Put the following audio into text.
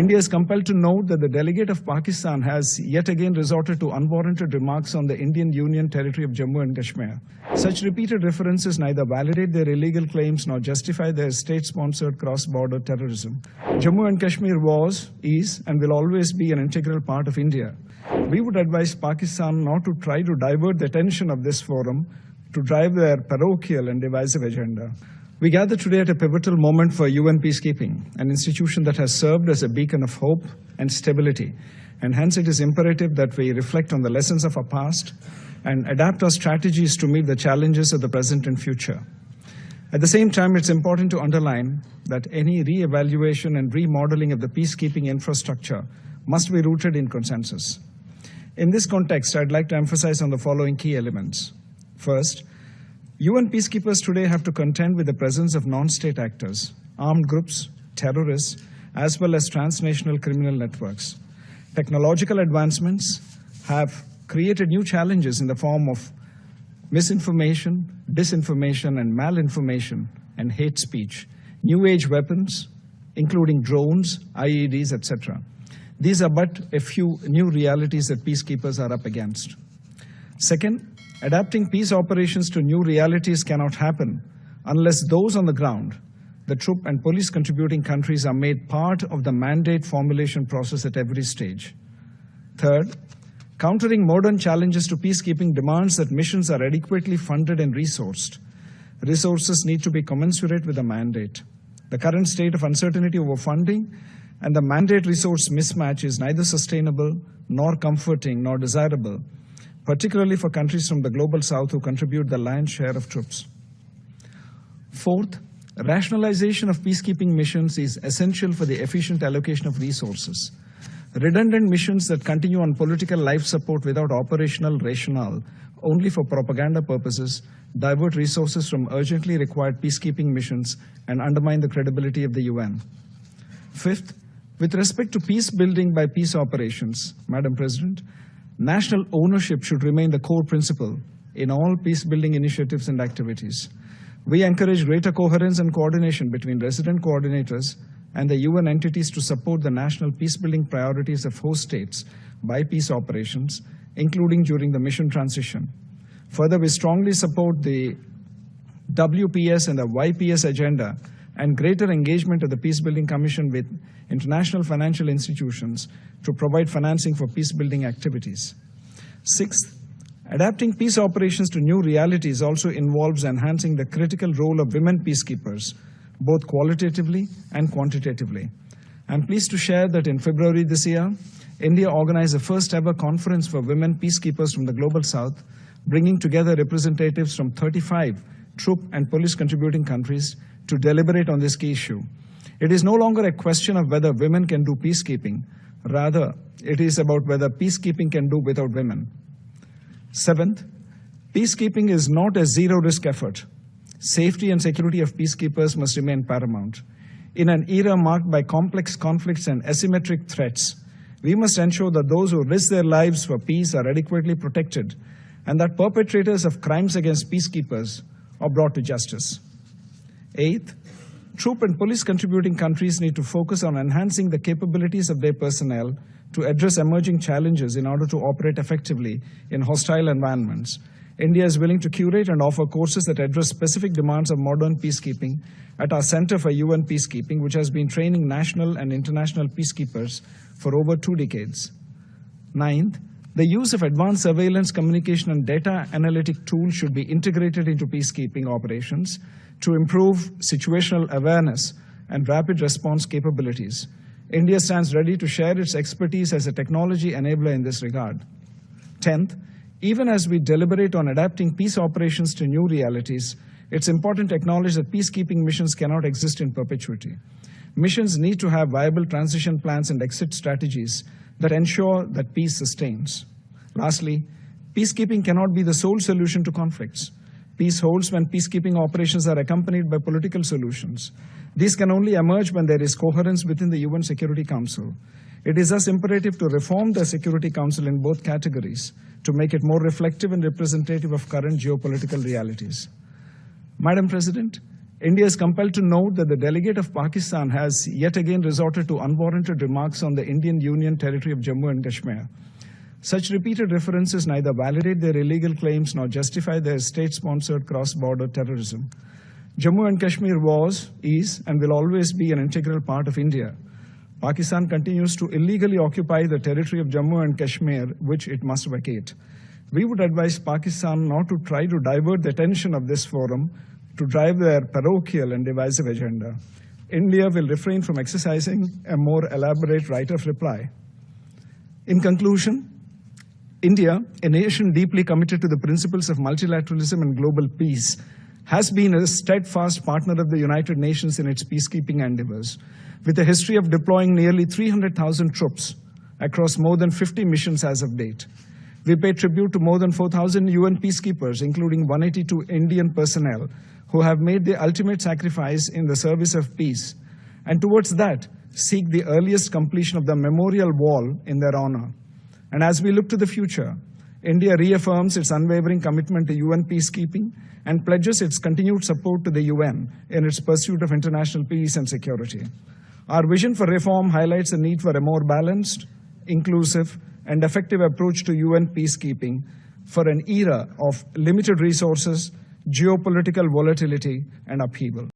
India is compelled to note that the delegate of Pakistan has yet again resorted to unwarranted remarks on the Indian Union territory of Jammu and Kashmir. Such repeated references neither validate their illegal claims nor justify their state-sponsored cross-border terrorism. Jammu and Kashmir was, is, and will always be an integral part of India. We would advise Pakistan not to try to divert the attention of this forum to drive their parochial and divisive agenda. We gather today at a pivotal moment for UN peacekeeping, an institution that has served as a beacon of hope and stability, and hence it is imperative that we reflect on the lessons of our past and adapt our strategies to meet the challenges of the present and future. At the same time, it's important to underline that any re-evaluation and remodeling of the peacekeeping infrastructure must be rooted in consensus. In this context, I'd like to emphasize on the following key elements. First, UN peacekeepers today have to contend with the presence of non-state actors, armed groups, terrorists, as well as transnational criminal networks. Technological advancements have created new challenges in the form of misinformation, disinformation, and malinformation, and hate speech, new age weapons, including drones, IEDs, etc. These are but a few new realities that peacekeepers are up against. Second, adapting peace operations to new realities cannot happen unless those on the ground, the troop and police contributing countries, are made part of the mandate formulation process at every stage. Third, countering modern challenges to peacekeeping demands that missions are adequately funded and resourced. Resources need to be commensurate with the mandate. The current state of uncertainty over funding and the mandate resource mismatch is neither sustainable nor comforting nor desirable, particularly for countries from the global south who contribute the lion's share of troops. Fourth, rationalization of peacekeeping missions is essential for the efficient allocation of resources. Redundant missions that continue on political life support without operational rationale, only for propaganda purposes, divert resources from urgently required peacekeeping missions and undermine the credibility of the UN. Fifth, with respect to peace building by peace operations, Madam President, national ownership should remain the core principle in all peace-building initiatives and activities. We encourage greater coherence and coordination between resident coordinators and the UN entities to support the national peace-building priorities of host states by peace operations, including during the mission transition. Further, we strongly support the WPS and the YPS agenda and greater engagement of the Peacebuilding Commission with international financial institutions to provide financing for peace-building activities. Sixth, adapting peace operations to new realities also involves enhancing the critical role of women peacekeepers, both qualitatively and quantitatively. I'm pleased to share that in February this year, India organized the first ever conference for women peacekeepers from the Global South, bringing together representatives from 35 troop and police contributing countries to deliberate on this key issue. It is no longer a question of whether women can do peacekeeping. Rather, it is about whether peacekeeping can do without women. Seventh, peacekeeping is not a zero-risk effort. Safety and security of peacekeepers must remain paramount. In an era marked by complex conflicts and asymmetric threats, we must ensure that those who risk their lives for peace are adequately protected and that perpetrators of crimes against peacekeepers are brought to justice. Eighth, troop and police contributing countries need to focus on enhancing the capabilities of their personnel to address emerging challenges in order to operate effectively in hostile environments. India is willing to curate and offer courses that address specific demands of modern peacekeeping at our Center for UN Peacekeeping, which has been training national and international peacekeepers for over 2 decades. Ninth, the use of advanced surveillance, communication, and data analytic tools should be integrated into peacekeeping operations to improve situational awareness and rapid response capabilities. India stands ready to share its expertise as a technology enabler in this regard. 10th, even as we deliberate on adapting peace operations to new realities, it's important to acknowledge that peacekeeping missions cannot exist in perpetuity. Missions need to have viable transition plans and exit strategies that ensure that peace sustains. Lastly, peacekeeping cannot be the sole solution to conflicts. Peace holds when peacekeeping operations are accompanied by political solutions. These can only emerge when there is coherence within the UN Security Council. It is thus imperative to reform the Security Council in both categories to make it more reflective and representative of current geopolitical realities. Madam President, India is compelled to note that the delegate of Pakistan has yet again resorted to unwarranted remarks on the Indian Union territory of Jammu and Kashmir. Such repeated references neither validate their illegal claims nor justify their state-sponsored cross-border terrorism. Jammu and Kashmir was, is, and will always be an integral part of India. Pakistan continues to illegally occupy the territory of Jammu and Kashmir, which it must vacate. We would advise Pakistan not to try to divert the attention of this forum to drive their parochial and divisive agenda. India will refrain from exercising a more elaborate right of reply. In conclusion, India, a nation deeply committed to the principles of multilateralism and global peace, has been a steadfast partner of the United Nations in its peacekeeping endeavors, with a history of deploying nearly 300,000 troops across more than 50 missions as of date. We pay tribute to more than 4,000 UN peacekeepers, including 182 Indian personnel, who have made the ultimate sacrifice in the service of peace, and towards that, seek the earliest completion of the memorial wall in their honor. And as we look to the future, India reaffirms its unwavering commitment to UN peacekeeping and pledges its continued support to the UN in its pursuit of international peace and security. Our vision for reform highlights the need for a more balanced, inclusive, and effective approach to UN peacekeeping for an era of limited resources, geopolitical volatility, and upheaval.